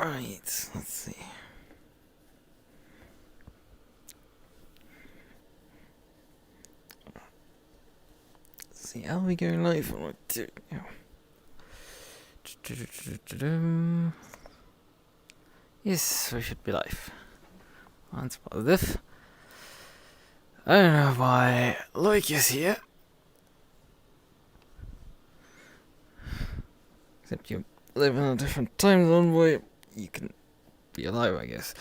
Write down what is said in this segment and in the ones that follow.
Right, let's see. See, are we going live or what? Yes, we should be live. That's positive. I don't know why Lukas here. Except you live in a different time zone where you can be alive, I guess.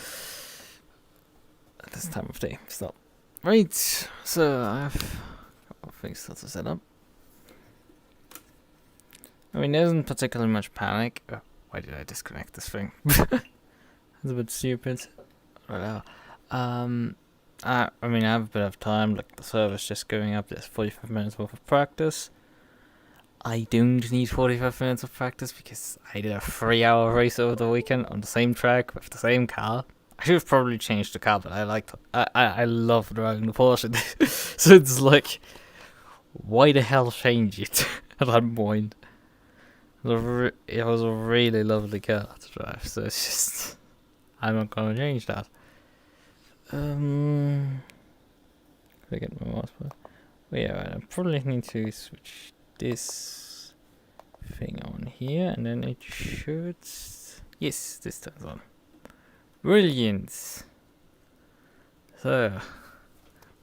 At this time of day, still. Right, so I have a couple of things still to set up. I mean, there isn't particularly much panic. Oh, why did I disconnect this thing? That's a bit stupid. I mean, I have a bit of time. Like, the server's just going up. There's 45 minutes worth of practice. I don't need 45 minutes of practice because I did a 3-hour race over the weekend on the same track with the same car. I should have probably changed the car, but I love driving the Porsche. So it's like, why the hell change it at that point? It was a really lovely car to drive, so it's just, I'm not gonna change that. Forget my mouse button. But yeah, right, I probably need to switch this thing on here, and then it should, yes, this turns on. Brilliant. So,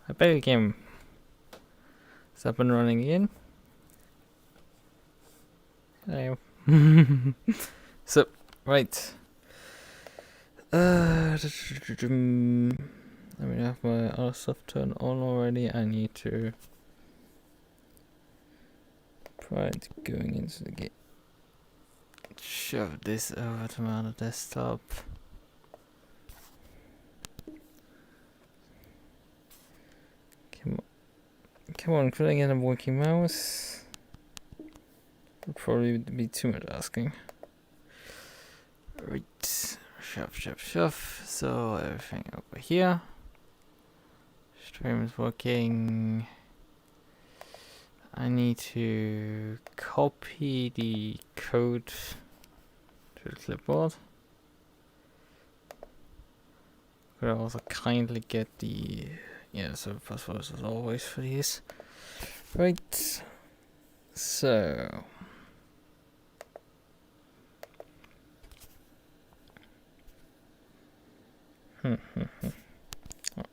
I bet we can. It's up and running again. Hello. So, right. I mean, I have my other stuff turned on already. I need to try going into the game. Shove this over to my other desktop. Come on, could I get a working mouse? Would probably be too much asking. Right, shove. So everything over here. Stream is working. I need to copy the code to the clipboard. Could I also kindly get the so passwords as always for these. Right. So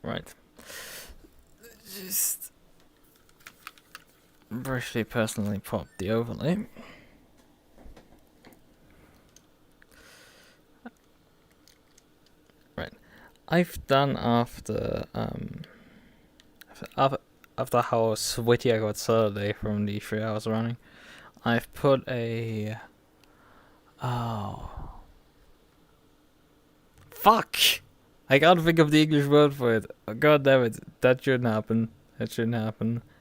Alright. Just briefly personally pop the overlay. Right. I've done after how sweaty I got Saturday from the 3 hours running, I've put a fuck! I can't think of the English word for it. Oh, God damn it. That shouldn't happen.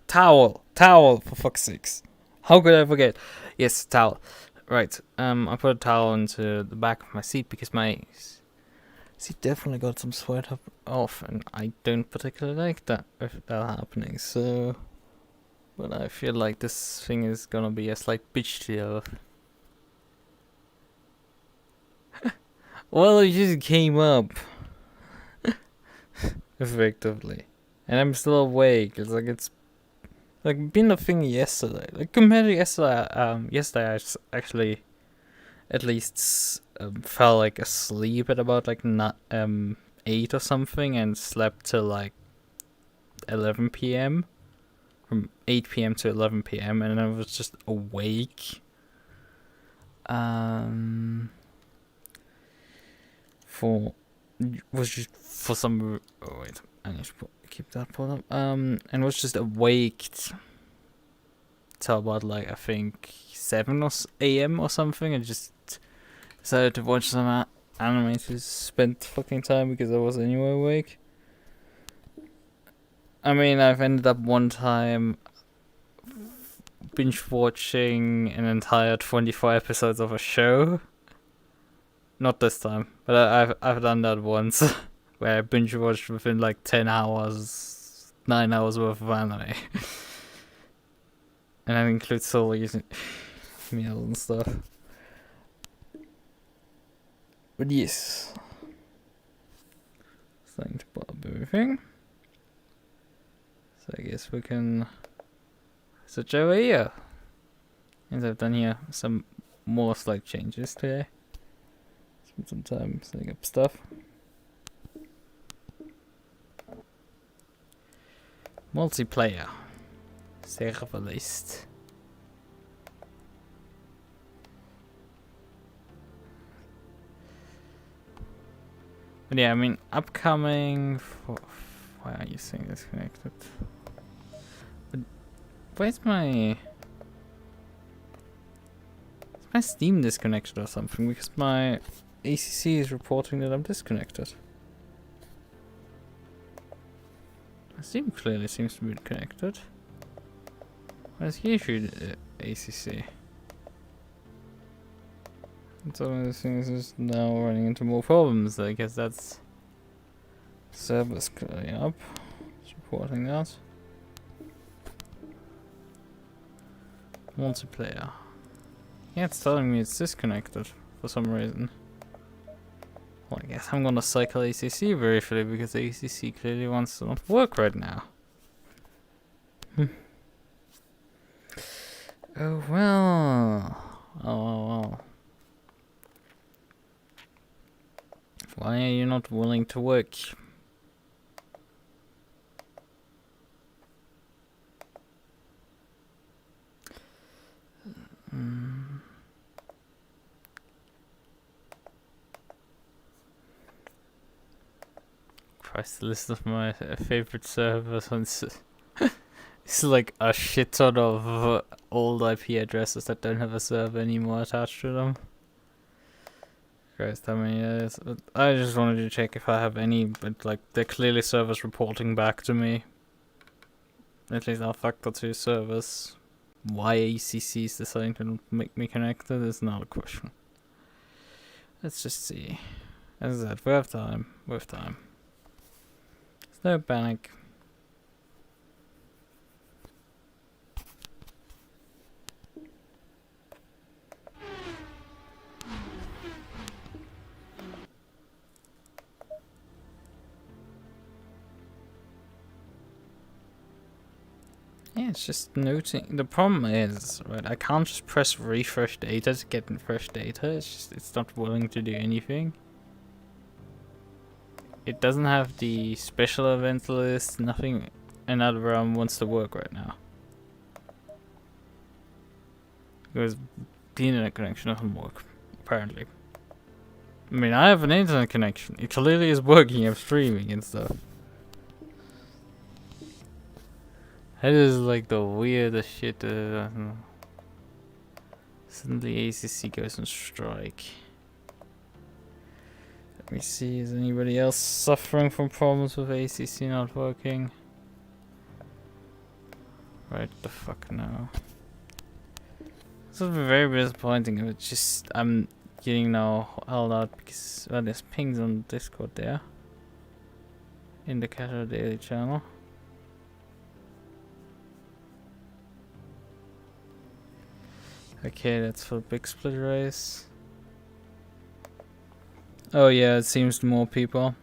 Towel, for fuck's sakes. How could I forget? Yes, towel. Right. I put a towel into the back of my seat because my seat definitely got some sweat off, and I don't particularly like that if that happening. So, but I feel like this thing is gonna be a slight bitch to deal with. Well, it just came up. Effectively. And I'm still awake. It's like been a thing yesterday. Like compared to yesterday, yesterday I actually at least fell like asleep at about like 8 or something and slept till like 11 p.m. From 8 p.m. to 11 p.m. and I was just awake. For some. Oh wait, I need to keep that pulled up. And was just awake till about like I think 7 a.m. or something, and just decided to watch some anime to spend fucking time because I was anyway awake. I mean, I've ended up one time binge watching an entire 24 episodes of a show. Not this time, but I've done that once, where I binge watched within like 10 hours, 9 hours worth of anime. And that includes solo using meals and stuff. But yes. Starting to pull up everything. So I guess we can switch over here. And I've done here some more slight changes today. Spent some time setting up stuff. Multiplayer. Server list. But yeah, I mean, upcoming. Why are you saying disconnected? But where's my? Is my Steam disconnected or something? Because my ACC is reporting that I'm disconnected. My Steam clearly seems to be connected. What is the issue, ACC? And some of these things is now running into more problems. I guess that's servers clearly up. It's reporting that. Multiplayer. Yeah, it's telling me it's disconnected for some reason. Well, I guess I'm gonna cycle ACC briefly because ACC clearly wants to not work right now. Oh well. Oh well. Why are you not willing to work? Christ, the list of my favorite servers on it's like a shit ton of old IP addresses that don't have a server anymore attached to them. Christ, how many years? I just wanted to check if I have any, but like they're clearly servers reporting back to me. At least I'll factor to servers. Why ACC is deciding to make me connected is not a question. Let's just see. As I said, we have time. We have time. There's no panic. Yeah, it's just noting. The problem is, right, I can't just press refresh data to get fresh data. It's not willing to do anything. It doesn't have the special event list, nothing in other realm wants to work right now. Because the internet connection doesn't work, apparently. I mean, I have an internet connection. It clearly is working, I'm streaming and stuff. That is like the weirdest shit. Suddenly ACC goes on strike. Let me see, is anybody else suffering from problems with ACC not working? Right the fuck now. This would be very disappointing if it's just I'm getting now held out because well, there's pings on Discord there. In the Casual Daily channel. Okay, that's for the big split race. Oh yeah, it seems more people.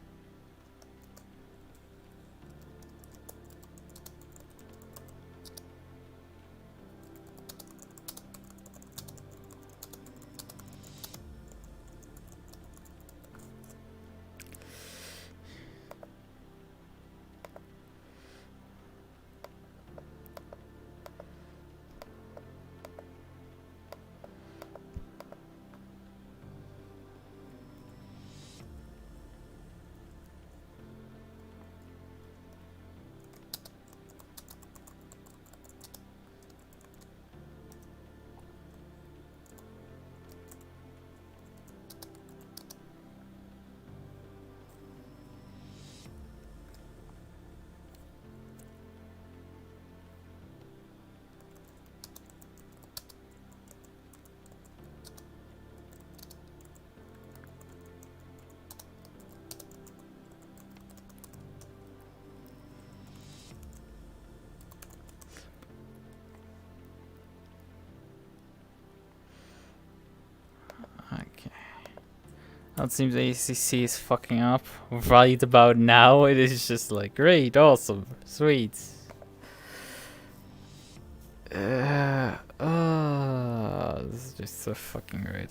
It seems ACC is fucking up right about now. It is just like, great, awesome, sweet. Oh, this is just so fucking great.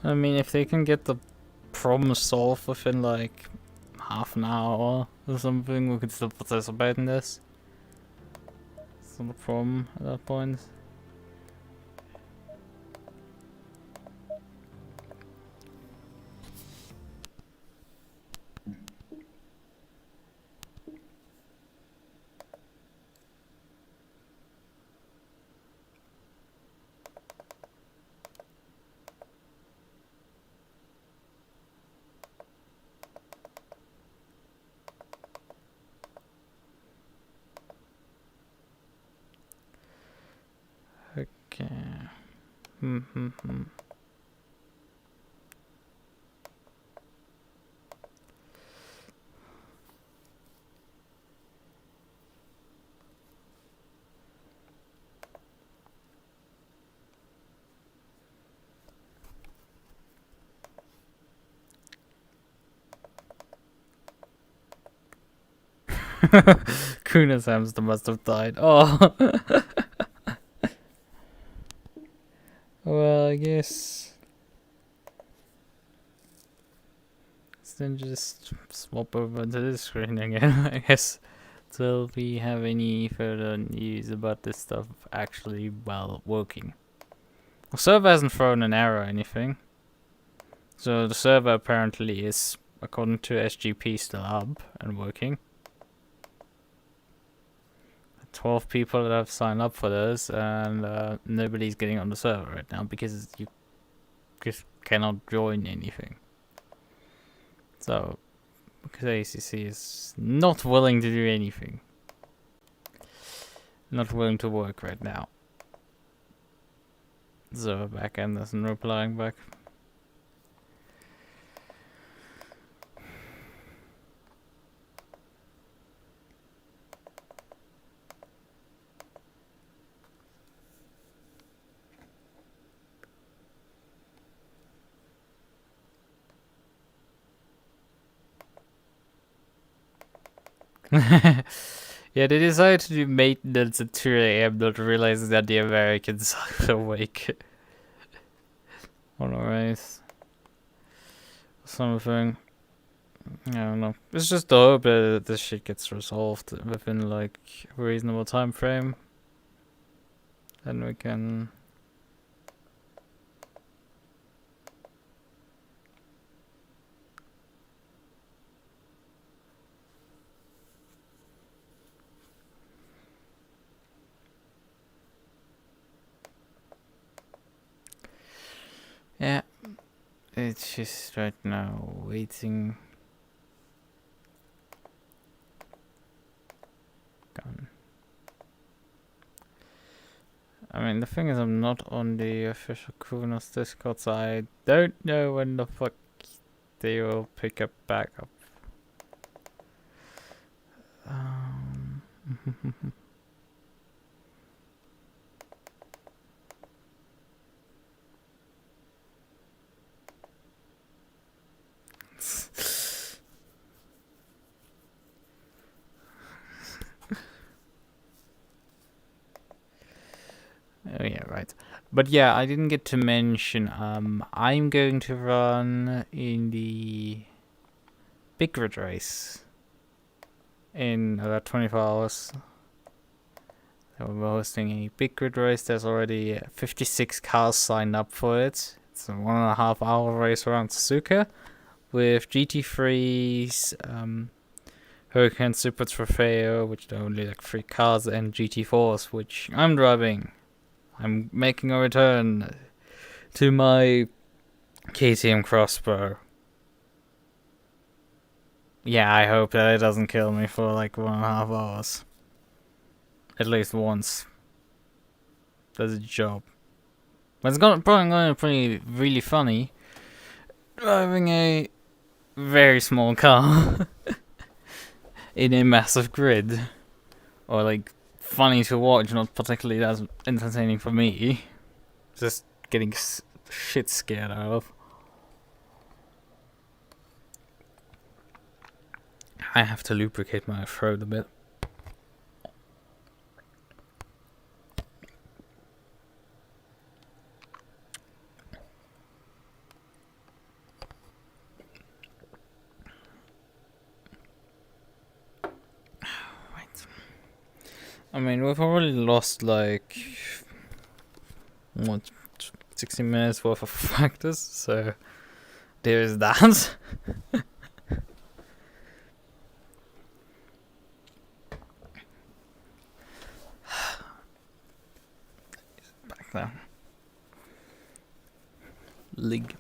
I mean, if they can get the problem solved within like half an hour or something, we could still participate in this. It's not a problem at that point. Okay. Kuna's hamster must have died. Oh. Well, I guess. Then just swap over to this screen again, I guess. Till we have any further news about this stuff actually, well, working. The server hasn't thrown an error or anything. So the server apparently is, according to SGP, still up and working. 12 people that have signed up for this, and nobody's getting on the server right now because you just cannot join anything. So, because ACC is not willing to do anything. Not willing to work right now. So backend isn't replying back. Yeah, they decided to do maintenance at 2 AM, not realizing that the Americans are awake. Alright. Something. I don't know. It's just the hope that this shit gets resolved within like a reasonable time frame. Then we can... Yeah, it's just right now waiting. Gone. I mean, the thing is, I'm not on the official Kunos Discord, so I don't know when the fuck they will pick up back up. Oh yeah, right. But yeah, I didn't get to mention, I'm going to run in the Big Grid race in about 24 hours. So we're hosting a Big Grid race. There's already 56 cars signed up for it. It's a 1.5 hour race around Suzuka with GT3s, Hurricane Super Trofeo, which are only like 3 cars, and GT4s, which I'm driving. I'm making a return to my KTM crossbow. Yeah, I hope that it doesn't kill me for like 1.5 hours. At least once. Does a job. But it's probably going to be really funny driving a very small car in a massive grid, or like funny to watch, not particularly as entertaining for me. Just getting shit scared out of. I have to lubricate my throat a bit. I mean, we've already lost like what 60 minutes worth of practice, so there is that. Back there. Lig.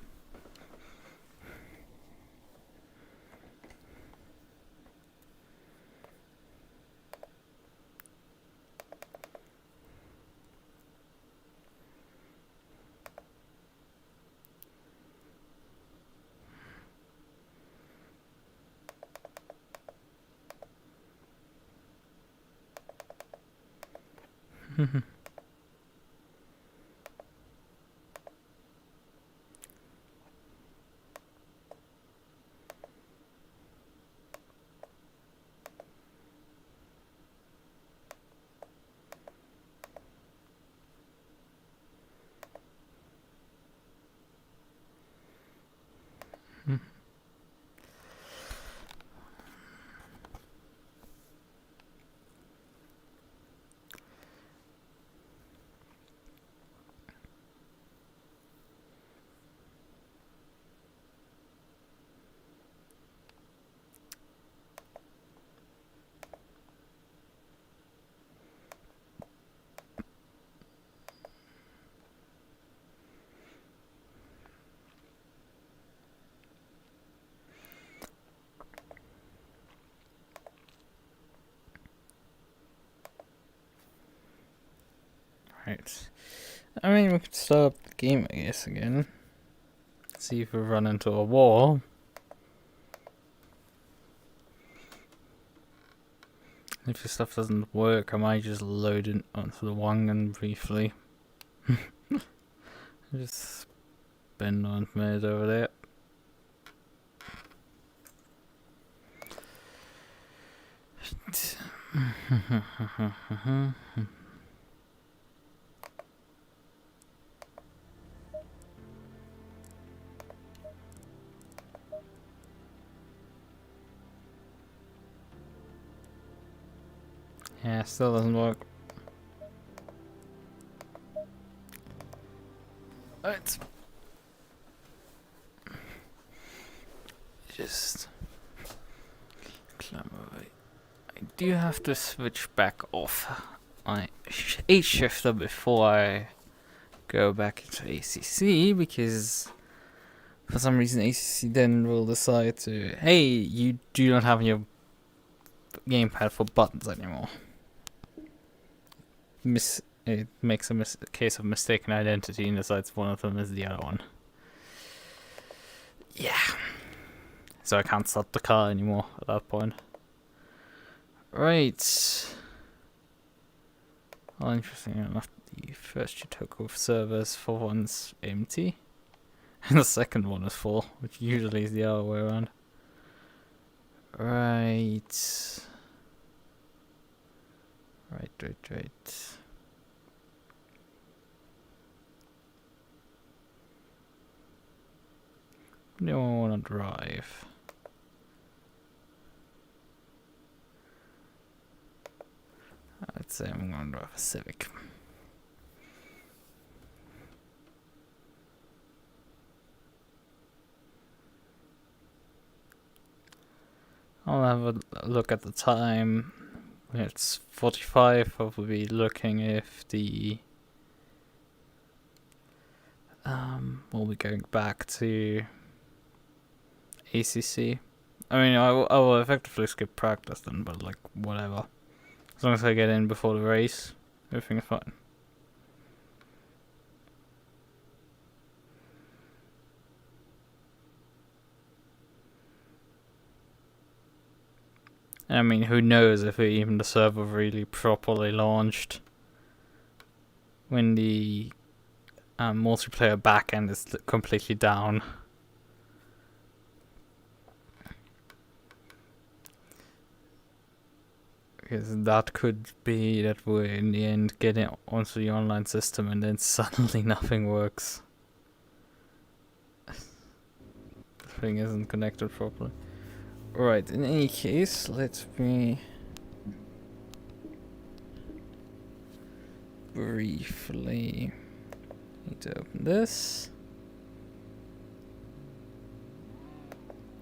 Right. I mean, we could start the game, I guess, again. See if we run into a wall. If this stuff doesn't work, I might just load it onto the Wangen briefly. Just spend 9 minutes over there. Yeah, still doesn't work. Right. Just climb away. I do have to switch back off my H shifter before I go back into ACC, because for some reason ACC then will decide to, hey, you do not have your gamepad for buttons anymore. It makes a case of mistaken identity and decides one of them is the other one. Yeah. So I can't start the car anymore at that point. Right. Well, interesting enough, the first you took off servers for one's empty, and the second one is full, which usually is the other way around. Right. Right. Do I want to drive? I'd say I'm going to drive a Civic. I'll have a look at the time. It's 45. I will be looking if the we'll be going back to ACC. I mean, I will effectively skip practice then, but like whatever. As long as I get in before the race, everything is fine. I mean, who knows if even the server really properly launched when the multiplayer backend is completely down. Because that could be that we're in the end getting onto the online system and then suddenly nothing works. The thing isn't connected properly. Right, in any case, let me briefly need to open this.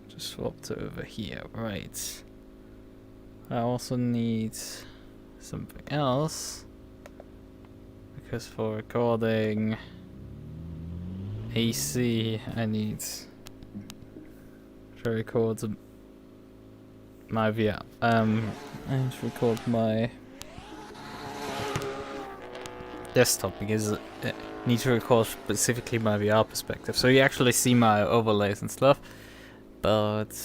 Just swap to over here, right. I also need something else, because for recording AC I need to record my VR. I need to record my desktop because I need to record specifically my VR perspective, so you actually see my overlays and stuff, but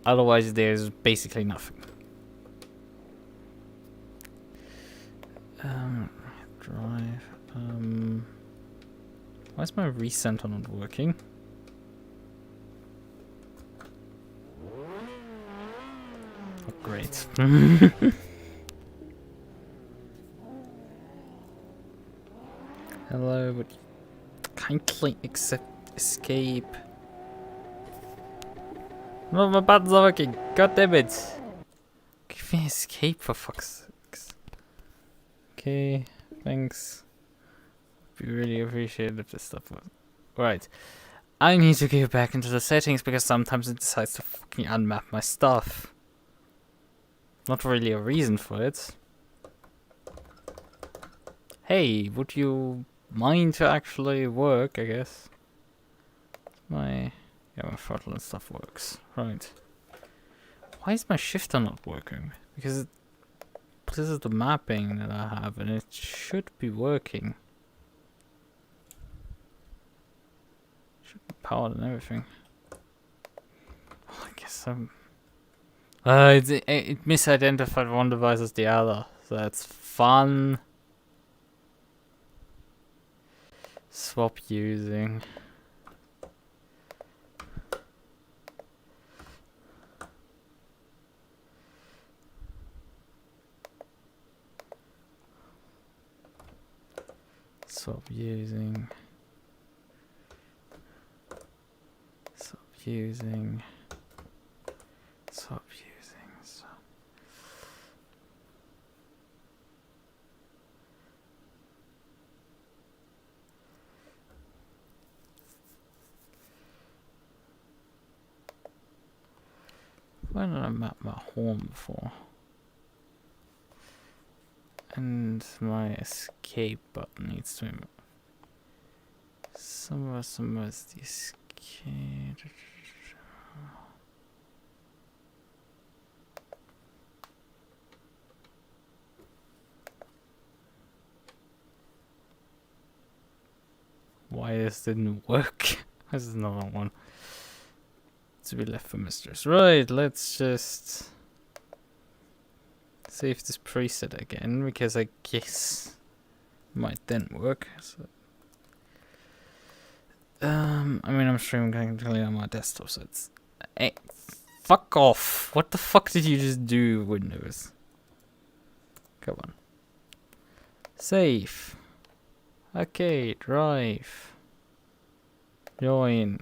otherwise there's basically nothing. Drive. Why is my recenter not working? Oh, great. Hello, but kindly accept escape. No, my buttons are working. God damn it. Give me escape for fuck's sakes. Okay, thanks. We really appreciate if this stuff was. Right. I need to go back into the settings because sometimes it decides to fucking unmap my stuff. Not really a reason for it. Hey, would you mind to actually work, I guess? My throttle and stuff works. Right. Why is my shifter not working? Because this is the mapping that I have and it should be working. Should be powered and everything. Oh, I guess I'm... it misidentified one device as the other. So that's fun. Swap using. Swap using. Swap using. Swap using. Why did I map my horn before? And my escape button needs to be somewhere's the escape. Why this didn't work? This is another one to be left for mistress. Right, let's just save this preset again because I guess it might then work. So, I mean, I'm streaming currently on my desktop, so it's. Hey, fuck off! What the fuck did you just do, Windows? Come on. Save. Okay, drive. Join.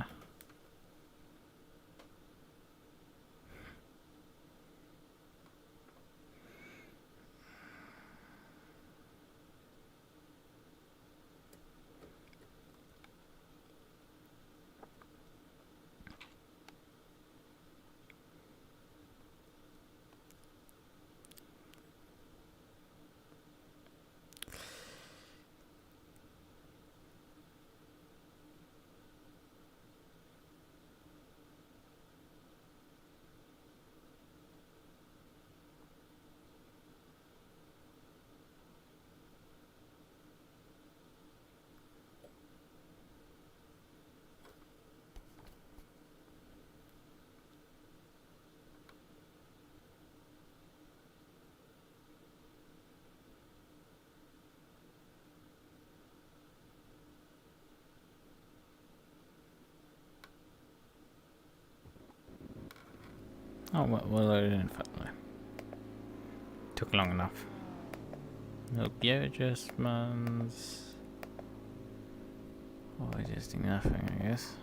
Oh, well, I didn't finally. Took long enough. No gear adjustments. Oh, adjusting nothing, I guess.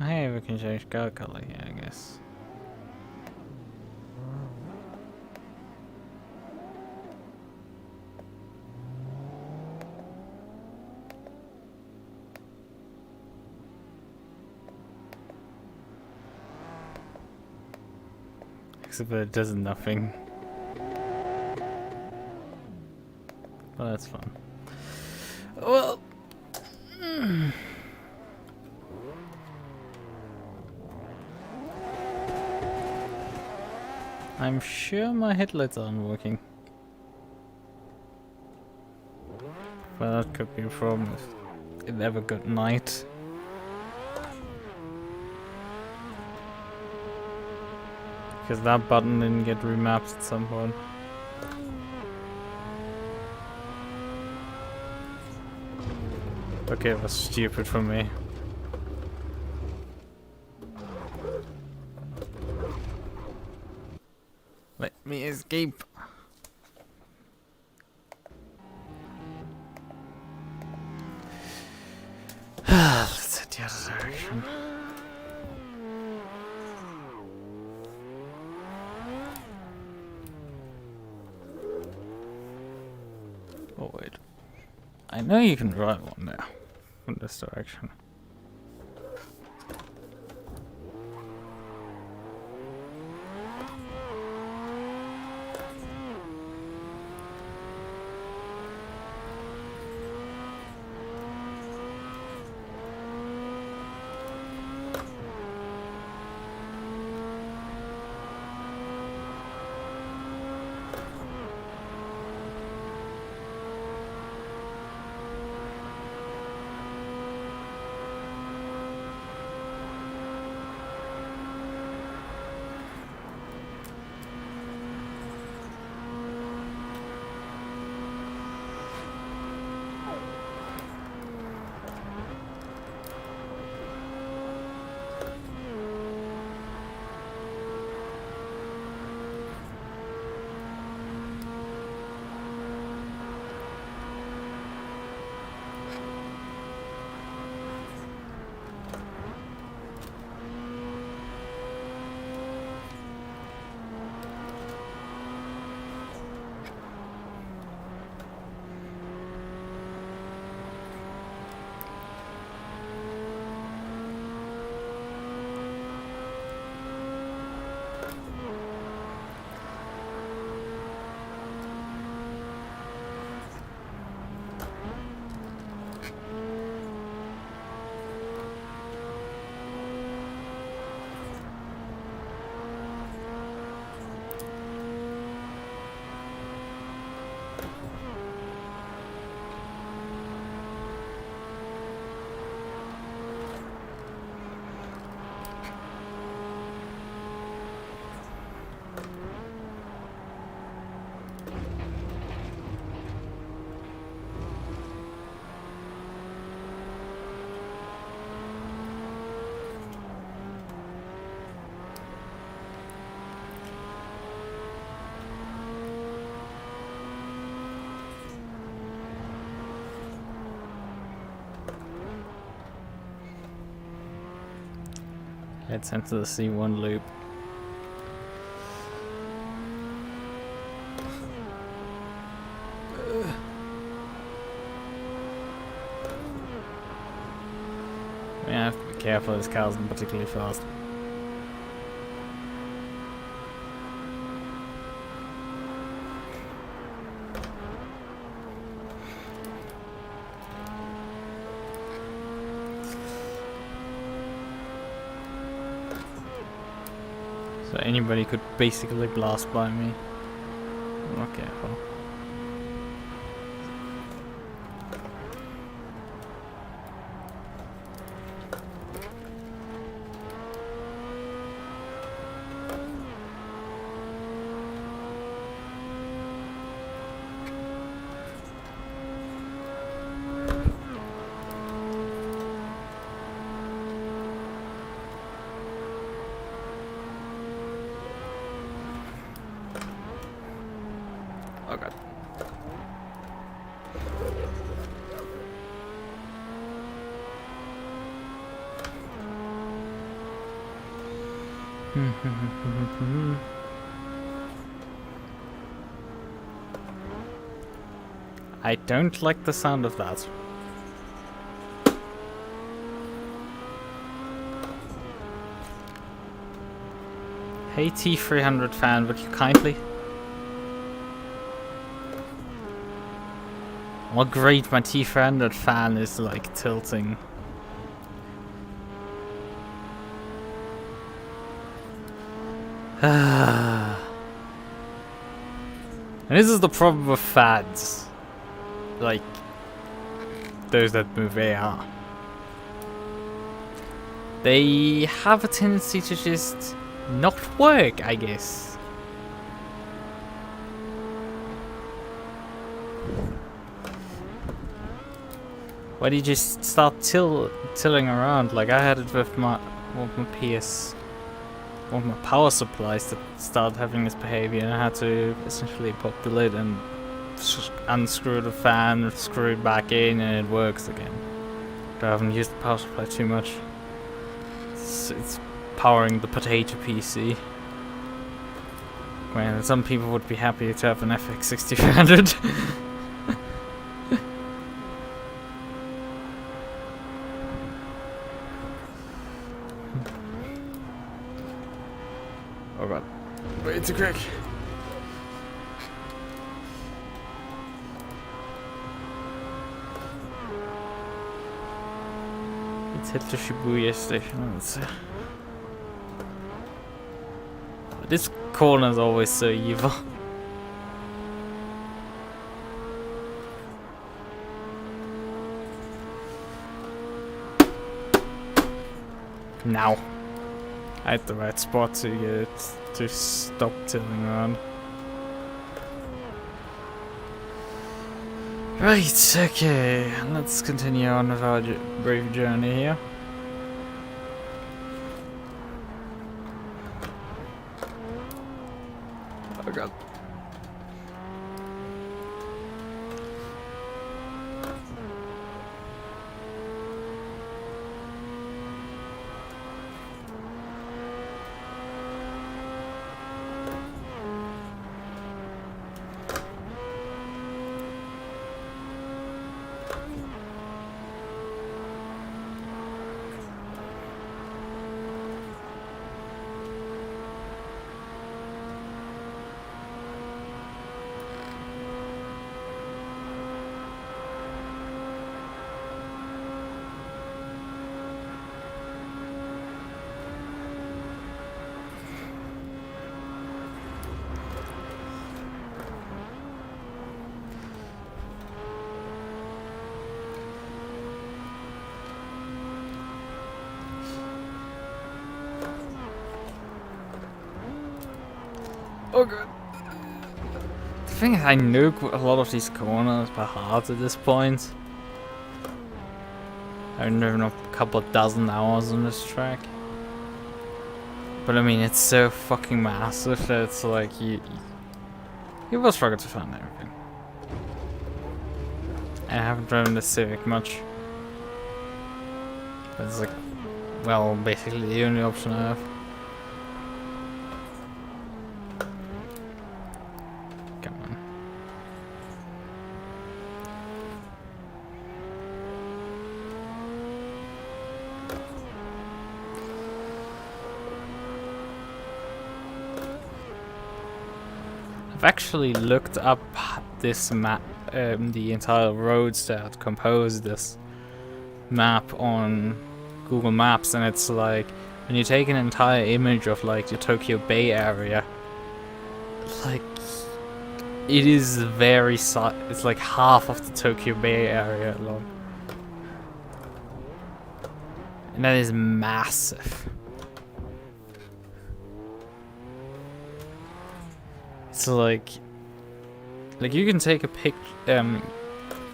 Hey, we can change car color here, I guess. Except that it does nothing. Well, that's fun. Well... I'm sure my headlights aren't working. Well, that could be a problem if it ever got night. Because that button didn't get remapped at some point. Okay, it was stupid for me. Let me escape. Let's hit the other direction. Oh wait. I know you can drive one now. In this direction. Let's enter the C1 loop. I mean, I have to be careful, this car isn't particularly fast. So anybody could basically blast by me. I'm not careful. I don't like the sound of that. Hey T300 fan, would you kindly? Oh great, my T300 fan is like tilting. And this is the problem with fads. Like, those that move AR. They have a tendency to just not work, I guess. Why do you just start tilling around? Like I had it with my power supplies that started having this behavior, and I had to essentially pop the lid and unscrew the fan, screw it back in, and it works again. But I haven't used the power supply too much. It's powering the potato PC. Well, some people would be happy to have an FX 6300. Oh god. Way too quick. Let's hit the Shibuya station. Let's see. This corner is always so evil. Now. I had the right spot to get it to stop tilting around. Right, okay, let's continue on with our brave journey here. Oh god. Oh god. The thing is, I know a lot of these corners by heart at this point. I've driven up a couple of dozen hours on this track. But I mean, it's so fucking massive that it's like, you will struggle to find everything. I haven't driven the Civic much. But it's like, well, basically the only option I have. I've actually looked up this map, the entire roads that compose this map on Google Maps, and it's like when you take an entire image of like the Tokyo Bay area, like it is very it's like half of the Tokyo Bay area alone, and that is massive. So like you can take a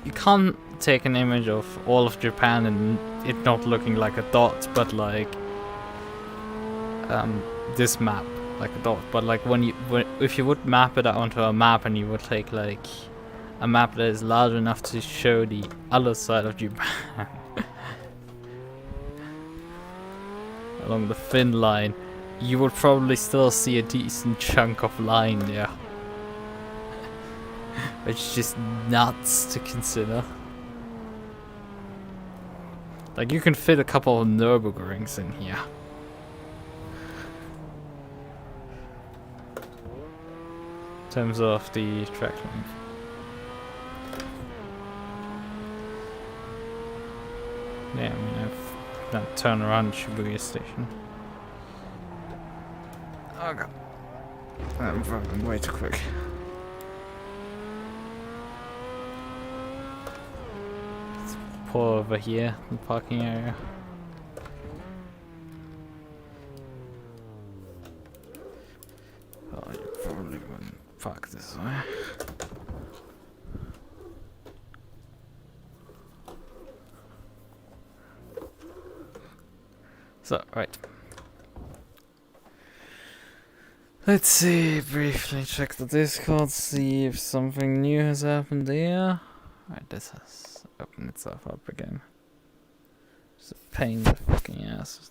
you can't take an image of all of Japan and it not looking like a dot, but like this map like a dot. But like if you would map it onto a map and you would take like a map that is large enough to show the other side of Japan along the thin line, you would probably still see a decent chunk of line there. Which is just nuts to consider. Like, you can fit a couple of Nürburgrings in here. In terms of the track length. Yeah, I mean, I've not turned around Shibuya station. Oh god. I'm running way too quick. Let's pull over here in the parking area. Oh, you probably wouldn't park this way. So, right. Let's see, briefly check the Discord, see if something new has happened there. Right, this has opened itself up again. It's a pain in the fucking ass.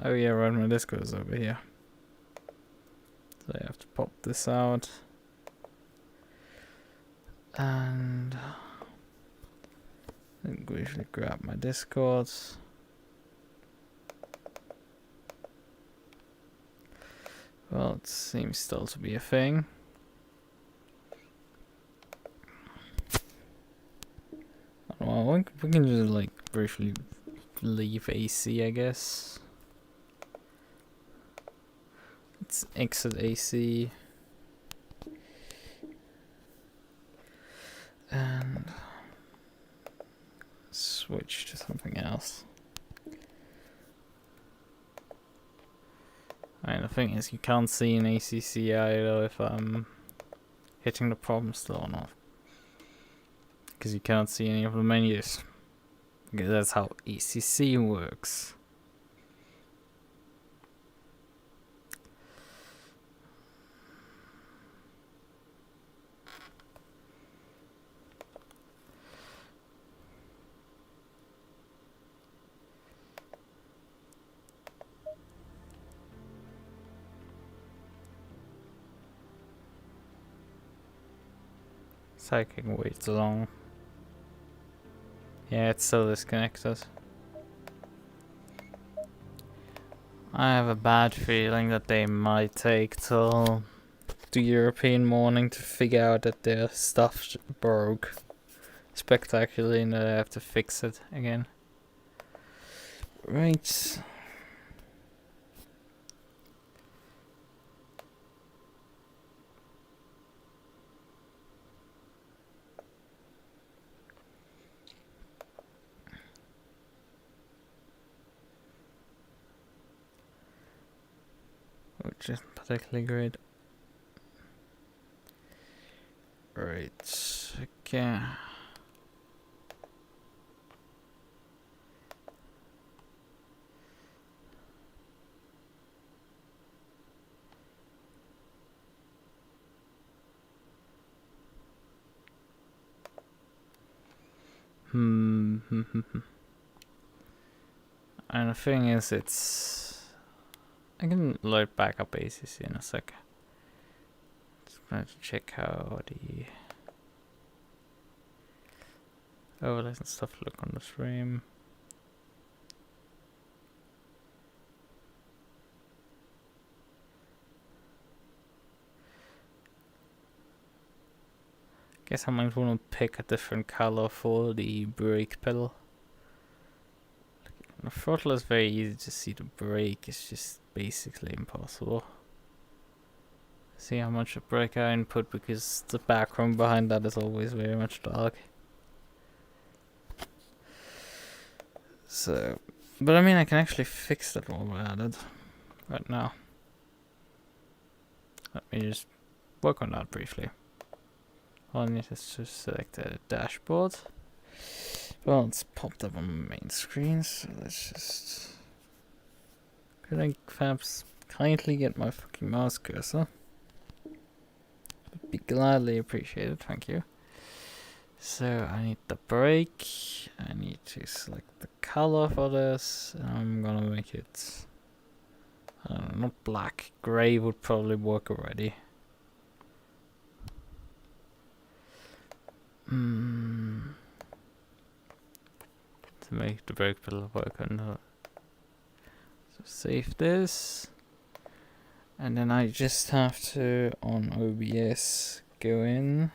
Oh yeah, right, my Discord is over here. So I have to pop this out. And then briefly grab my Discord. Well, it seems still to be a thing. Well, we can just like briefly leave AC, I guess. Let's exit AC. And switch to something else. And the thing is, you can't see in ACC either if I'm hitting the problem still or not. Because you can't see any of the menus. Because that's how ACC works. Cycling waits long. Yeah, it's still disconnected. I have a bad feeling that they might take till the European morning to figure out that their stuff broke spectacularly and that I have to fix it again. Right. Which isn't particularly great. Right, okay. And the thing is, I can load back up ACC in a sec. Just going to check how the overlays and stuff look on the stream. Guess I might want to pick a different color for the brake pedal. The throttle is very easy to see, the brake is just basically impossible. See how much a brake I input because the background behind that is always very much dark. So, but I mean I can actually fix that while we're at it right now. Let me just work on that briefly. All I need is to select the dashboard. Well, it's popped up on my main screen, so let's just... Could I perhaps kindly get my fucking mouse cursor? Would be gladly appreciated, thank you. So, I need the brake, I need to select the color for this, and I'm gonna make it... Not black. Grey would probably work already. To make the brake pedal work on. So save this. And then I just have to, on OBS, go in.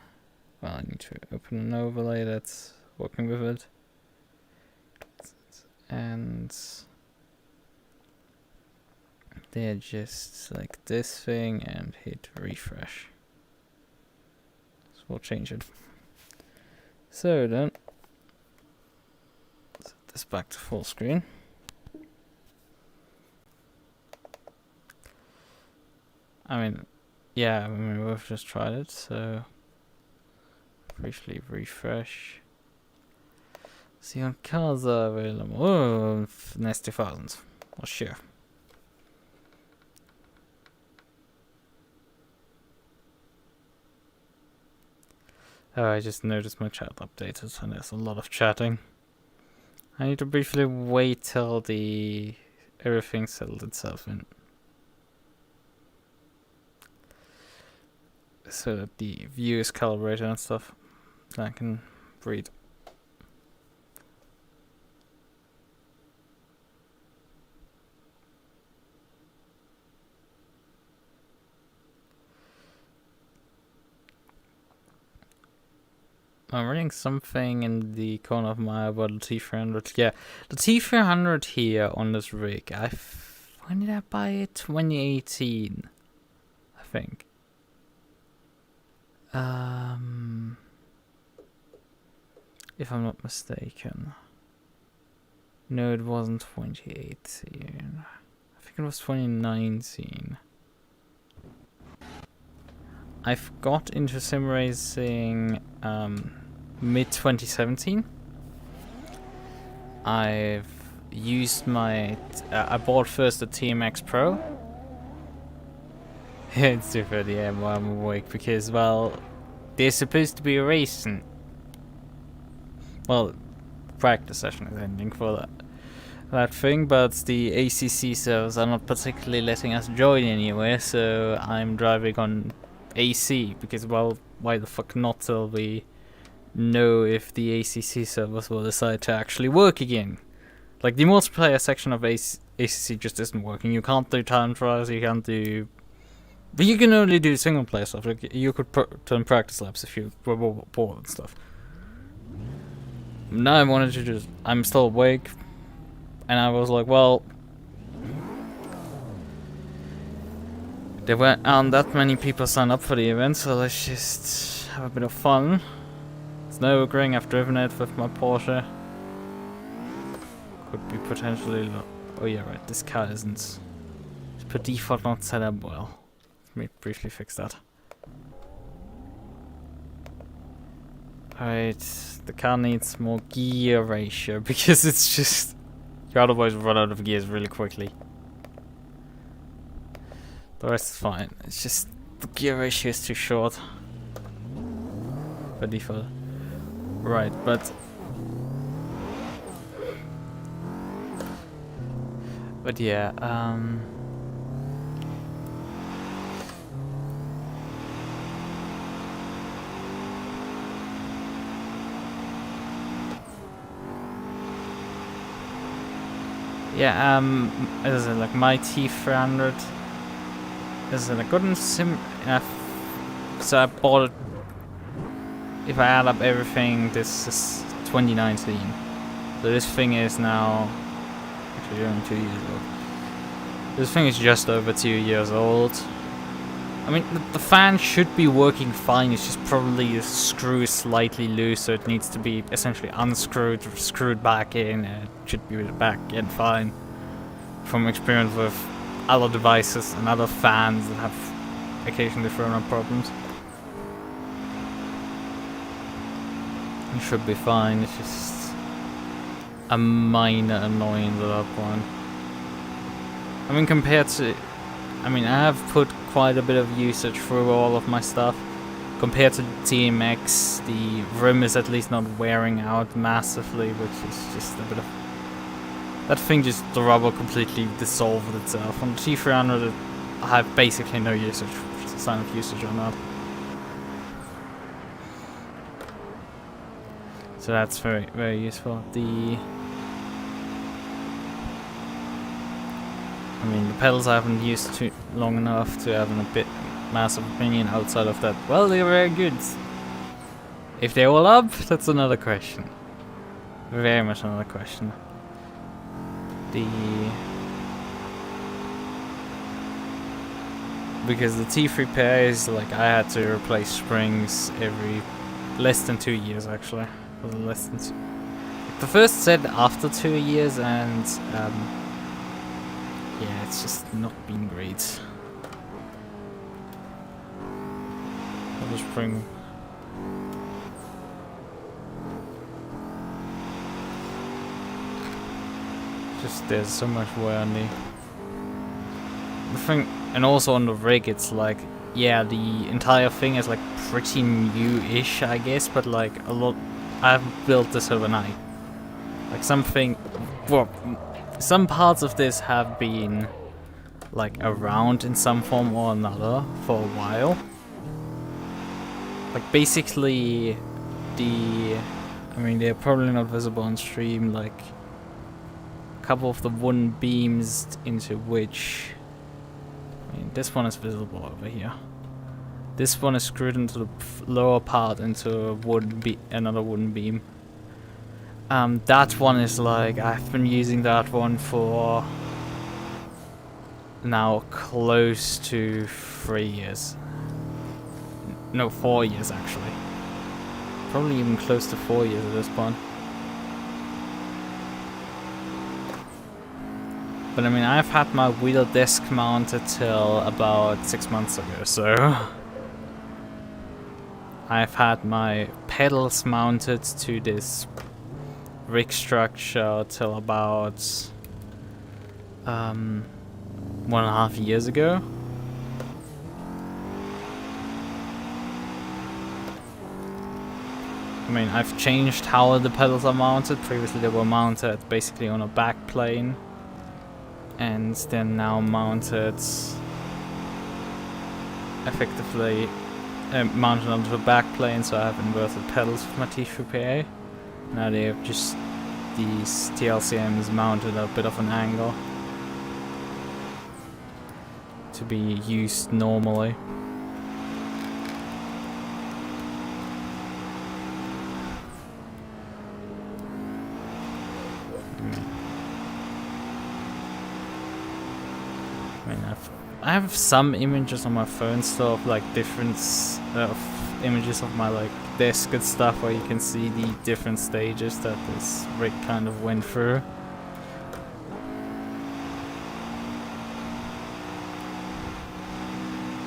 Well, I need to open an overlay that's working with it. And they're just like this thing and hit refresh. So we'll change it. So then, set this back to full screen. I mean, yeah, we've just tried it, so briefly refresh. See on cars are available. Oh, nice 2000s. Well, sure. Oh, I just noticed my chat updated, and there's a lot of chatting. I need to briefly wait till everything settled itself in, so that the view is calibrated and stuff, so I can breathe. I'm reading something in the corner of my eye about the T300. Yeah, the T300 here on this rig. When did I buy it? 2018, I think. If I'm not mistaken. No, it wasn't 2018. I think it was 2019. I've got into sim racing mid 2017. I've used my I bought first the TMX Pro. It's 2:30 AM while I'm awake because, well, there's supposed to be a race and, well, practice session is ending for that thing, but the ACC servers are not particularly letting us join anywhere, so I'm driving on AC because, well, why the fuck not till we know if the ACC servers will decide to actually work again. Like, the multiplayer section of ACC just isn't working. You can't do time trials, you can't do... But you can only do single player stuff. Like, you could turn practice laps if you were bored and stuff. Now I wanted to just... I'm still awake, and I was like, well... There aren't that many people signed up for the event, so let's just have a bit of fun. It's Nürburgring, I've driven it with my Porsche. Could be potentially... Oh yeah, right, this car isn't... It's per default not set up well. Let me briefly fix that. Alright, the car needs more gear ratio, because it's just... You otherwise run out of gears really quickly. The rest is fine. It's just the gear ratio is too short by default. Right, but yeah, as in, like, my T300 is in a good sim enough, so I bought it. If I add up everything, this is 2019. So this thing is now actually only 2 years old. This thing is just over 2 years old. I mean, the fan should be working fine. It's just probably the screw is slightly loose, so it needs to be essentially unscrewed, screwed back in. It should be back in fine. From experience with other devices and other fans that have occasionally thrown up problems. It should be fine, it's just a minor annoyance at that point. I mean, compared to... I mean, I have put quite a bit of usage through all of my stuff. Compared to TMX, the rim is at least not wearing out massively, which is just a bit of that thing just, the rubber completely dissolved itself. On the T300 I have basically no usage, sign of usage on that. So that's very, very useful. I mean, the pedals I haven't used too long enough to have a bit massive opinion outside of that. Well, they're very good. If they all up, that's another question. Very much another question. Because the T3R is like, I had to replace springs every less than 2 years actually. It was less than the first said after 2 years, and yeah, it's just not been great. I'll just bring. Just there's so much wear on the thing, and also on the rig. It's like, yeah, the entire thing is like pretty new-ish, I guess, but like a lot. I've built this overnight. Like something, well, some parts of this have been like around in some form or another for a while. Like basically, I mean, they're probably not visible on stream. Like a couple of the wooden beams into which, I mean, this one is visible over here. This one is screwed into the lower part into a another wooden beam. That one is like, I've been using that one for now close to 3 years. No, 4 years actually. Probably even close to 4 years at this point. But I mean, I've had my wheel disc mounted till about 6 months ago, so I've had my pedals mounted to this rig structure till about 1.5 years ago. I mean, I've changed how the pedals are mounted. Previously they were mounted basically on a back plane, and they're now mounted effectively mounted onto the back plane, so I have inverted pedals for my T3RA. Now they have just these T-LCMs mounted at a bit of an angle to be used normally. I mean, I have some images on my phone still of like different images of my like desk and stuff, where you can see the different stages that this rig kind of went through.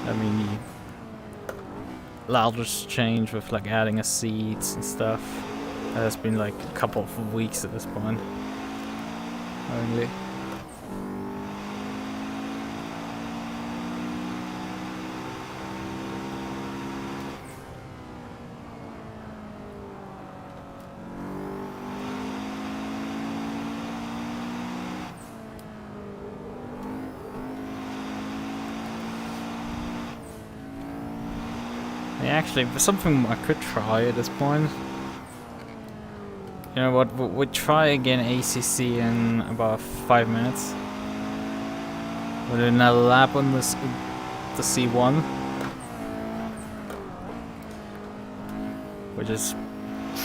I mean, the loudest change with like adding a seat and stuff. That has been like a couple of weeks at this point only. Actually, something I could try at this point. You know what? We'll try again ACC in about 5 minutes. We'll do another lap on this, the C1, which is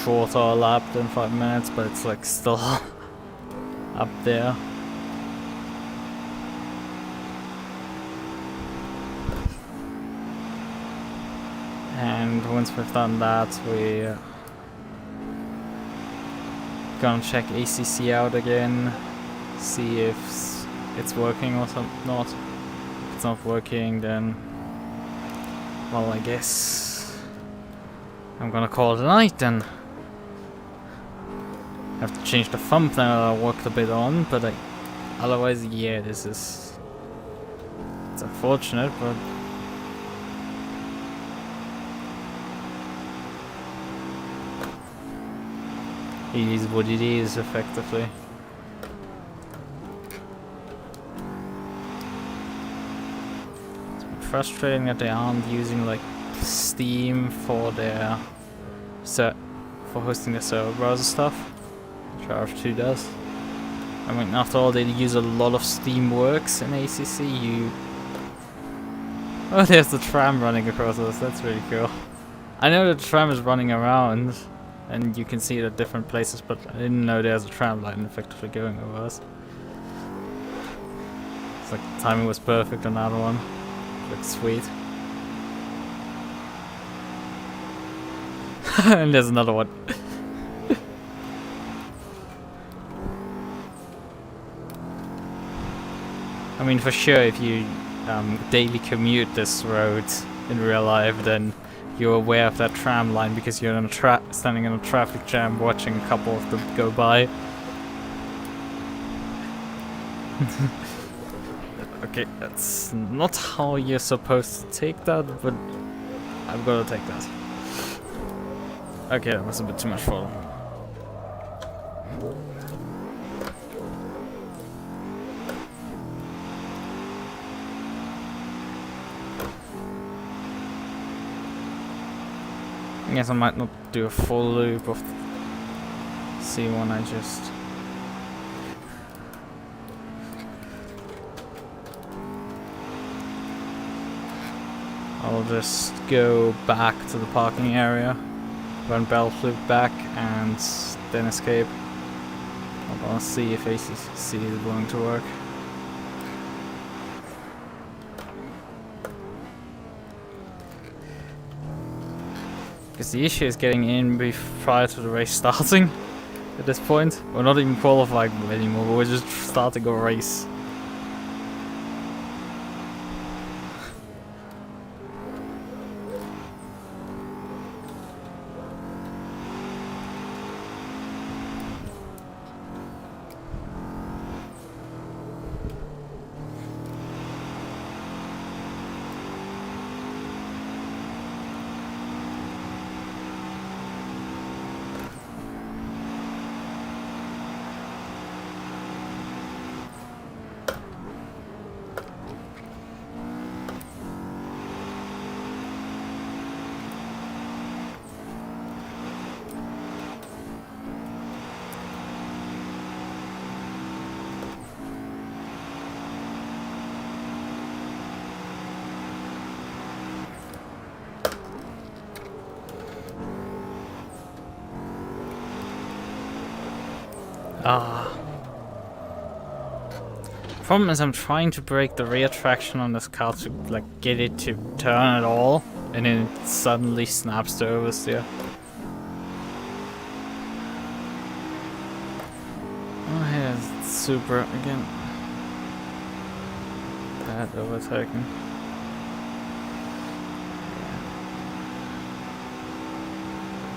shorter lap than 5 minutes, but it's like still up there. And once we've done that, we're gonna check ACC out again, see if it's working or not. If it's not working, then, well, I guess I'm gonna call it a night then. I have to change the thumbnail I worked a bit on, but otherwise, yeah, it's unfortunate, but it is what it is, effectively. frustrating that they aren't using like Steam for their for hosting their server browser stuff, which RF2 does. I mean, after all, they use a lot of Steamworks in ACC. Oh, there's the tram running across us. That's really cool. I know the tram is running around, and you can see it at different places, but I didn't know there's a tram line effectively going over us. It's like the timing was perfect on that one. Looks sweet. And there's another one. I mean, for sure, if you daily commute this road in real life, then you're aware of that tram line because you're in a standing in a traffic jam watching a couple of them go by. Okay, that's not how you're supposed to take that, but I've got to take that. Okay, that was a bit too much for them. I guess I might not do a full loop of C1, I'll just go back to the parking area, run belt loop back, and then escape. I'll see if ACC is willing to work. Because the issue is getting in prior to the race starting at this point. We're not even qualifying anymore, we're just starting a race. Problem is I'm trying to break the rear traction on this car to like get it to turn at all, and then it suddenly snaps to oversteer. Oh, here's Super again. Bad overtaking.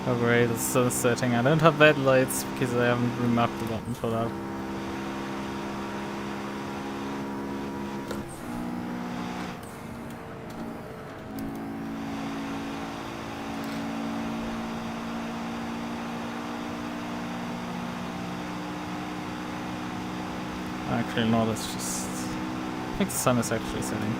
Oh great, it's still setting. I don't have headlights because I haven't remapped the button for that. Actually, no, that's just... I think the sun is actually setting.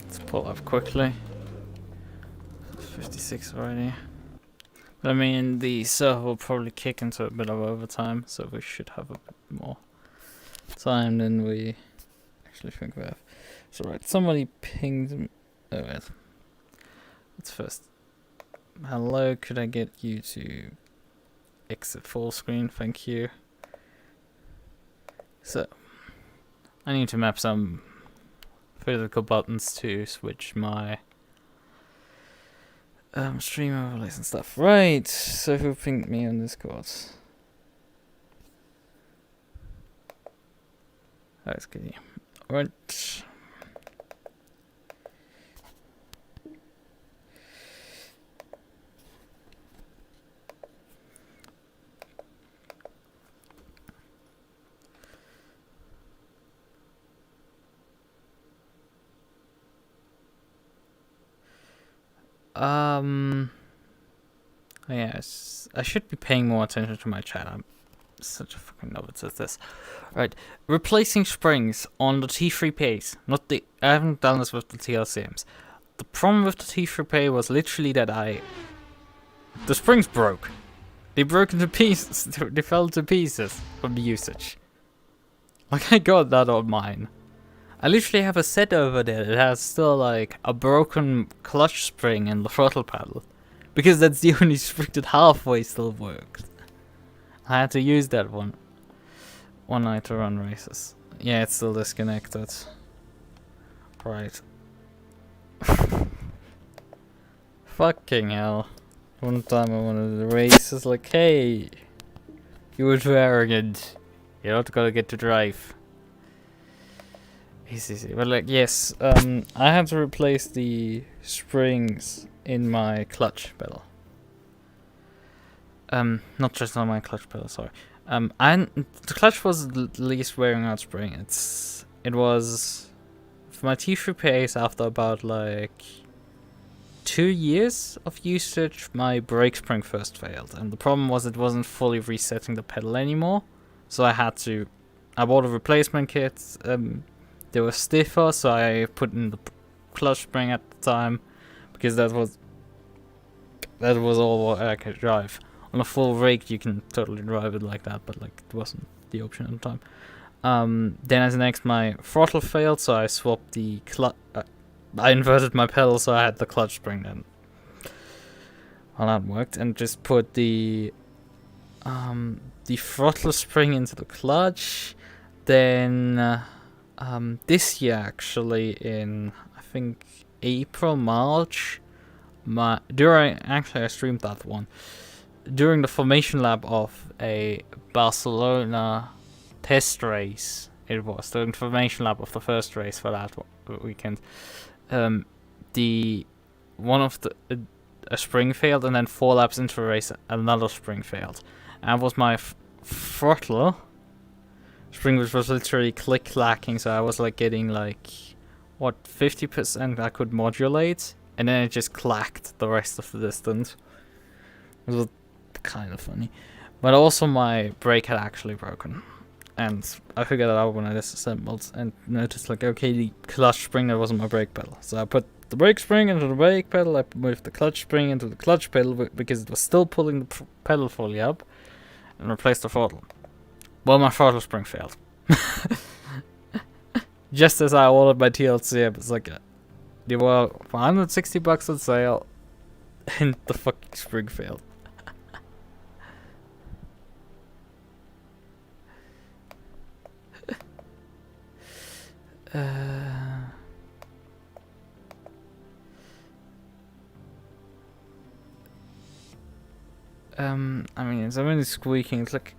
Let's pull up quickly. 56 already. I mean, the server will probably kick into a bit of overtime, so we should have a bit more time than we actually think we have. So right, somebody pinged me. Oh wait. Let's first. Hello, could I get you to exit full screen? Thank you. So, I need to map some physical buttons to switch my stream overlays and stuff. Right, so who pinged me on Discord? Oh, it's good. Right. Yes, I should be paying more attention to my chat. I'm such a fucking novice at this. Right, replacing springs on the T3Ps. Not the. I haven't done this with the T-LCMs. The problem with the T3P was literally that the springs broke. They broke into pieces. They fell to pieces from the usage. Like, I got that on mine. I literally have a set over there that has still like a broken clutch spring in the throttle pedal. Because that's the only spring that halfway still worked. I had to use that one night to run races. Yeah, it's still disconnected. Right. Fucking hell. One time I wanted the races, like, hey, you were too arrogant. You're not gonna get to drive. Easy. But like, yes, I had to replace the springs in my clutch pedal. Not just on my clutch pedal, sorry. And the clutch was the least wearing out spring. It was for my T3PS after about like 2 years of usage, my brake spring first failed, and the problem was it wasn't fully resetting the pedal anymore. So I bought a replacement kit. They were stiffer, so I put in the clutch spring at the time because that was all I could drive. On a full rake, you can totally drive it like that, but like it wasn't the option at the time. Then as next, my throttle failed, so I swapped the clutch. I inverted my pedal, so I had the clutch spring then. Well, that worked, and just put the throttle spring into the clutch. Then this year, actually, in I think April, March, I streamed that one during the formation lap of a Barcelona test race. It was the information lap of the first race for that weekend. A spring failed, and then 4 laps into the race, another spring failed. And was my throttle spring, which was literally click-clacking, so I was like getting like 50% I could modulate, and then it just clacked the rest of the distance. It was kind of funny, but also my brake had actually broken, and I figured that out when I disassembled and noticed like, okay, the clutch spring, that wasn't my brake pedal, so I put the brake spring into the brake pedal. I moved the clutch spring into the clutch pedal because it was still pulling the pedal fully up, and replaced the throttle. Well, my throttle spring failed. Just as I ordered my T-LCM, it's like they were for $160 on sale, and the fucking spring failed. I mean, it's only squeaking. It's like,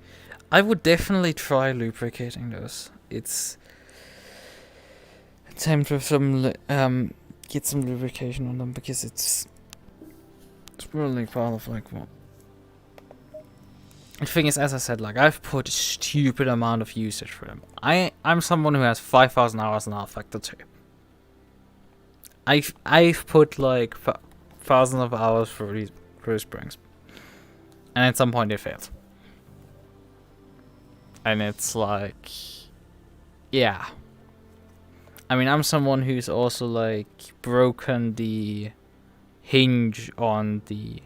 I would definitely try lubricating those. It's time to get some lubrication on them, because it's really part of like what. The thing is, as I said, like, I've put a stupid amount of usage for them. I'm someone who has 5,000 hours in R-Factor 2. I've put like thousands of hours for these springs, and at some point they failed. And it's like, yeah. I mean, I'm someone who's also like broken the hinge on the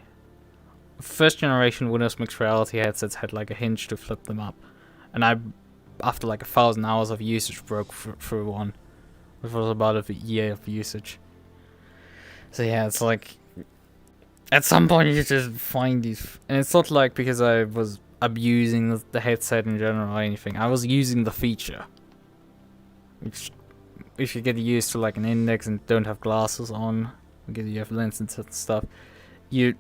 first generation Windows Mixed Reality headsets. Had like a hinge to flip them up, and I, after like 1,000 hours of usage, broke through one, which was about a year of usage. So yeah, it's like, at some point you just find these, and it's not like because I was abusing the headset in general or anything. I was using the feature, which if you get used to like an index and don't have glasses on, because you have lenses and stuff, you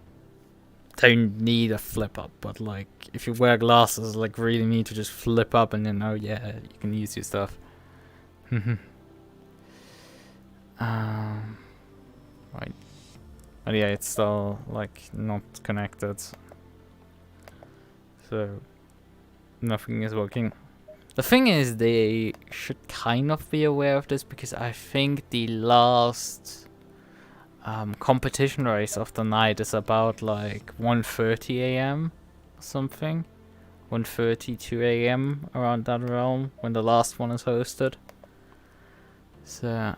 don't need a flip up. But like if you wear glasses, like really need to just flip up, and then oh yeah, you can use your stuff. Right. But yeah, it's still like not connected, so nothing is working. The thing is, they should kind of be aware of this, because I think the last competition race of the night is about like 1:30 a.m. or something. 1:30, 2 a.m. around that realm when the last one is hosted. So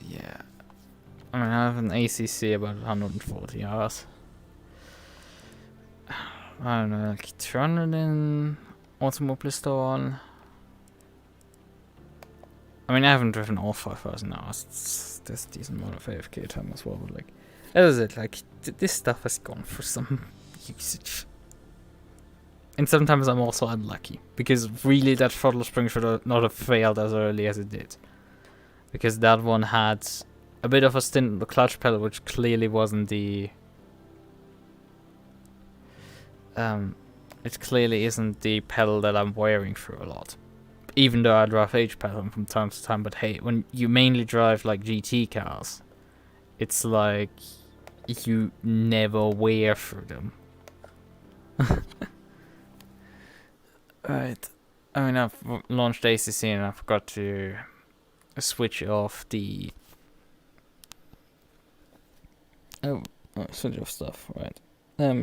yeah, I mean I have an ACC about 140 hours. I don't know, like 200 in Automobilistan. I mean I haven't driven all 5,000 hours. There's a decent amount of AFK time as well, but like, that is it. Like this stuff has gone for some usage. And sometimes I'm also unlucky, because really that throttle spring should not have failed as early as it did. Because that one had a bit of a stint in the clutch pedal, which clearly wasn't the... it clearly isn't the pedal that I'm wearing through a lot. Even though I drive H pedal from time to time, but hey, when you mainly drive like GT cars, it's like you never wear through them. Right. I mean, I've launched ACC and I forgot to switch off the... switch off stuff, right.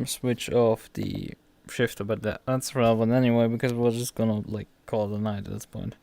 Switch off the shifter, but that's relevant anyway, because we're just gonna, like, call it a night at this point.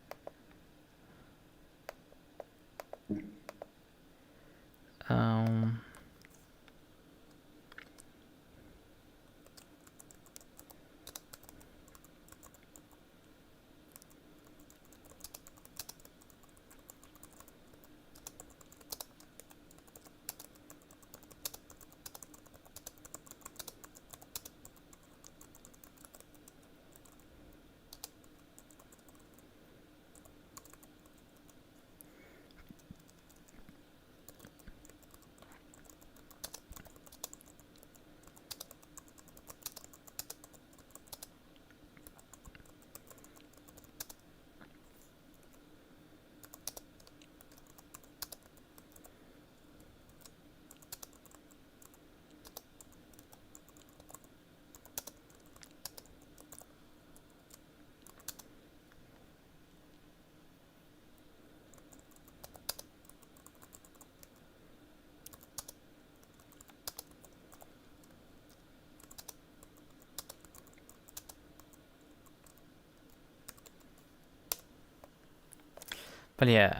But yeah,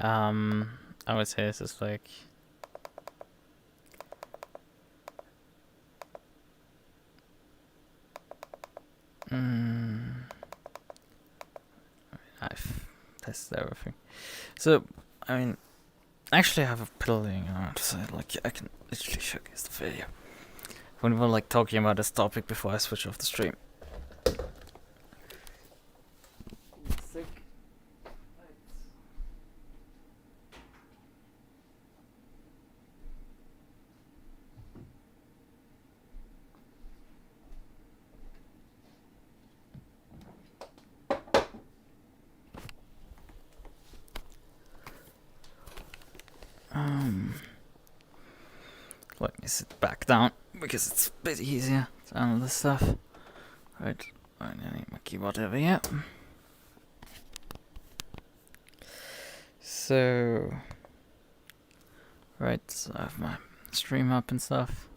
I would say this is like... I've tested everything. So, I mean, actually I have a pedal laying around, so like I can literally showcase the video. When we're like talking about this topic before I switch off the stream. Let me sit back down because it's a bit easier to handle this stuff. Right, I need my keyboard over here. So, right, so I have my stream up and stuff.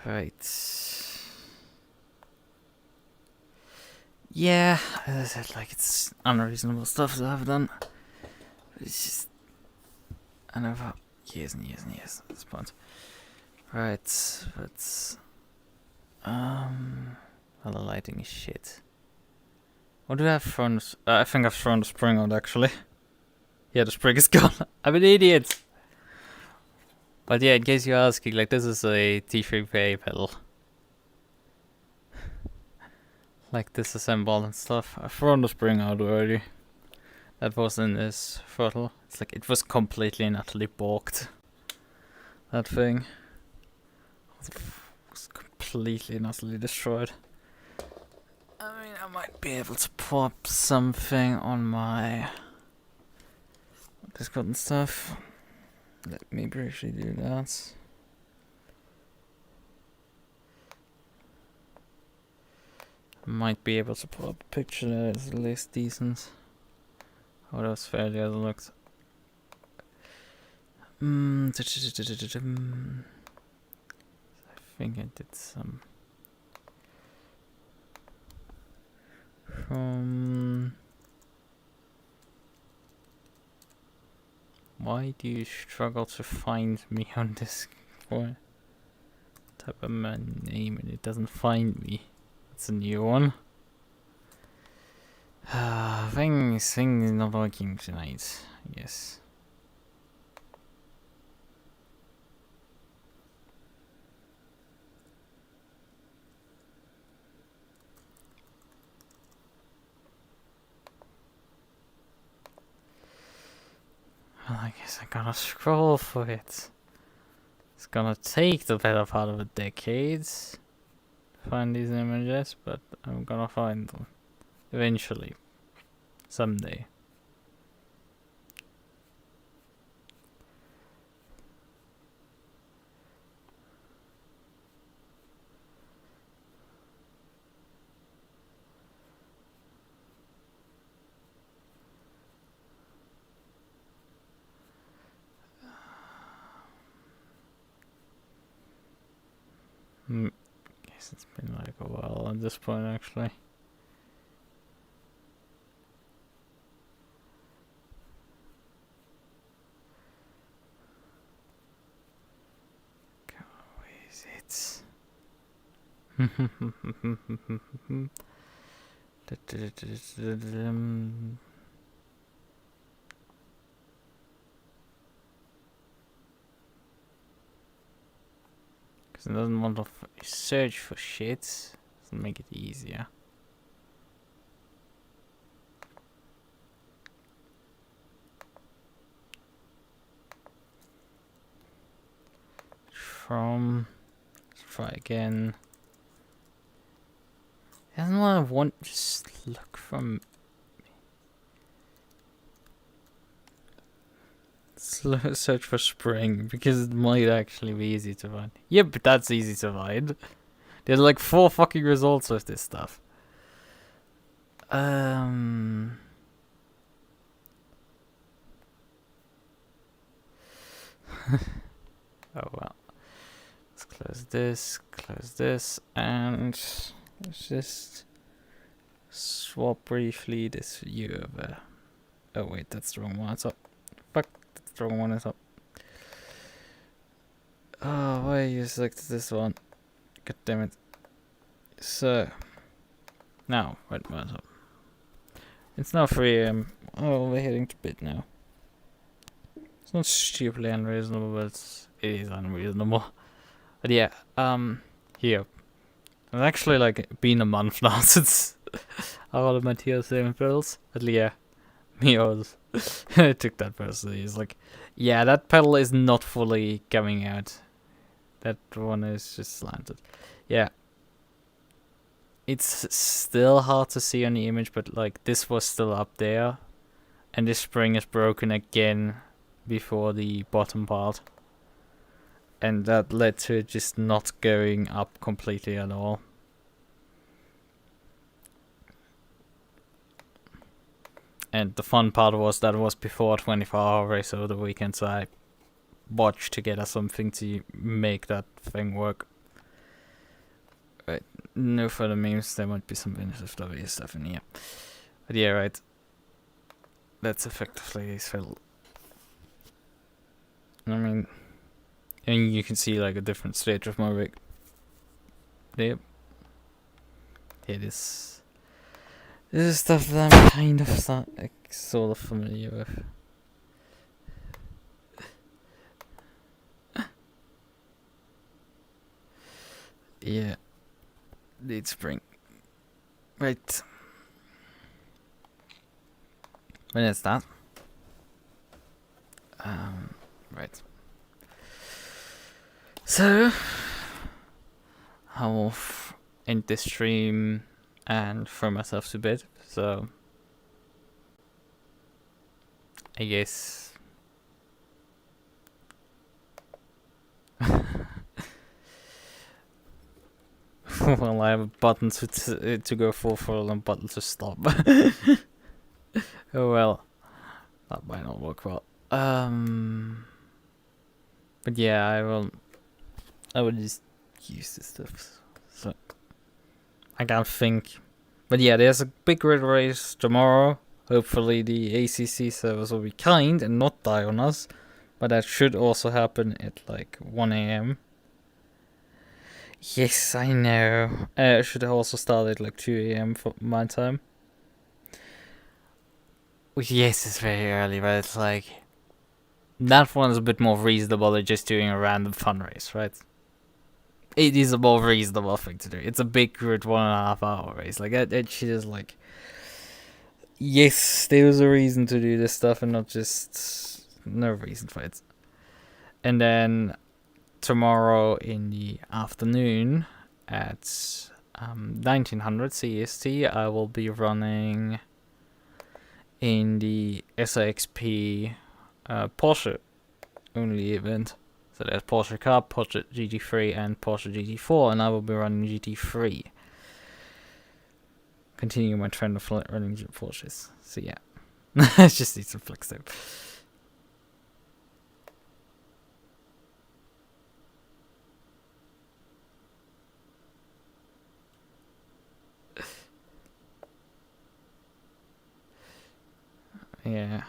Right. Yeah, as I said, like, it's unreasonable stuff that I've done. It's just, I know for years and years and years at this point. Right, but, well, the lighting is shit. What do I have thrown? I think I've thrown the spring out, actually. Yeah, the spring is gone. I'm an idiot! But yeah, in case you're asking, like, this is a T300 pedal. Like, disassemble and stuff. I've thrown the spring out already. That was in this throttle. It's like, it was completely and utterly borked. That thing. It was completely and utterly destroyed. I mean, I might be able to pop something on my Discord and stuff. Let me briefly do that. Might be able to pull up a picture that is at least decent. Oh, that was fairly overlooked. I think I did some from. Why do you struggle to find me on this for type of my name and it doesn't find me? It's a new one. Thing is not working tonight, I guess. Well, I guess I gotta scroll for it. It's gonna take the better part of a decade to find these images, but I'm gonna find them eventually, someday. Guess it's been like a while at this point, actually. Where is it? Because it doesn't want to search for shit. Doesn't make it easier. Let's try again. It doesn't want to just look from. Search for spring because it might actually be easy to find. Yeah, but that's easy to find. There's like 4 fucking results with this stuff. Oh well. Let's close this, and let's just swap briefly this view of oh wait, that's the wrong one. It's up. Fuck, that's the wrong one. It's up. Oh, why you selected this one? God damn it. So now, wait, what's up? It's now 3 AM. Oh, we're heading to bed now. It's not stupidly unreasonable, but it is unreasonable. But yeah, here. It's actually like been a month now since all of my T-LCM pedals. But yeah, me was I took that personally. It's like, yeah, that pedal is not fully coming out. That one is just slanted. Yeah. It's still hard to see on the image, but like this was still up there. And this spring is broken again before the bottom part. And that led to it just not going up completely at all. And the fun part was that it was before 24-hour race over the weekend, so I watched together something to make that thing work. Right, no further memes, there might be some NSFW stuff in here. But yeah, right. That's effectively fill. I mean, and you can see like a different stage of my rig. Yep. Yeah, this is stuff that I'm kind of sort of familiar with. Yeah. Lead spring. Right. When is that? Right. So, I'll end this stream and throw myself to bed. So, I guess. Well, I have a button to go full throttle and button to stop. Oh well, that might not work well. But yeah, I will just use this stuff. So I can't think. But yeah, there's a big grid race tomorrow. Hopefully the ACC servers will be kind and not die on us. But that should also happen at like 1 AM. Yes, I know. It should also start at like 2 AM for my time. Which, yes, it's very early, but it's like... That one's a bit more reasonable than just doing a random fun race, right? It is a more reasonable thing to do. It's a big grid 1.5 hour race. Like, that shit is like... Yes, there was a reason to do this stuff and not just... No reason for it. And then... Tomorrow in the afternoon at 1900 CST, I will be running in the SRXP Porsche only event. So there's Porsche Cup, Porsche GT3 and Porsche GT4, and I will be running GT3. Continuing my trend of running Porsches. So yeah, I just need some flex though. Yeah.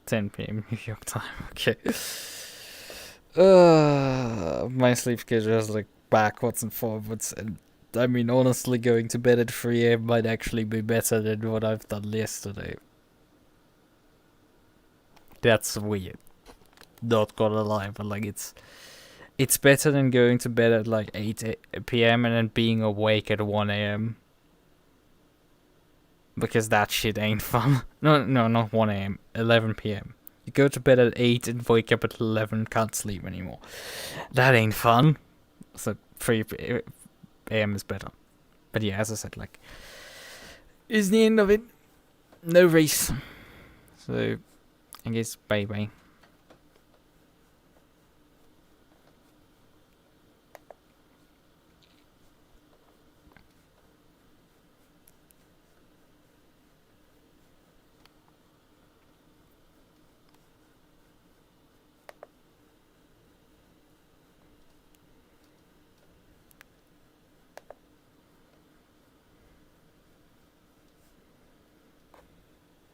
10 PM New York time, okay. My sleep schedule is like backwards and forwards, and I mean, honestly, going to bed at 3 AM might actually be better than what I've done yesterday. That's weird. Not gonna lie, but like it's better than going to bed at like 8 PM and then being awake at 1 AM. Because that shit ain't fun. No, not 1 AM. 11 PM. You go to bed at 8 and wake up at 11, can't sleep anymore. That ain't fun. So 3 AM is better. But yeah, as I said, like, is the end of it. No race. So, I guess bye bye.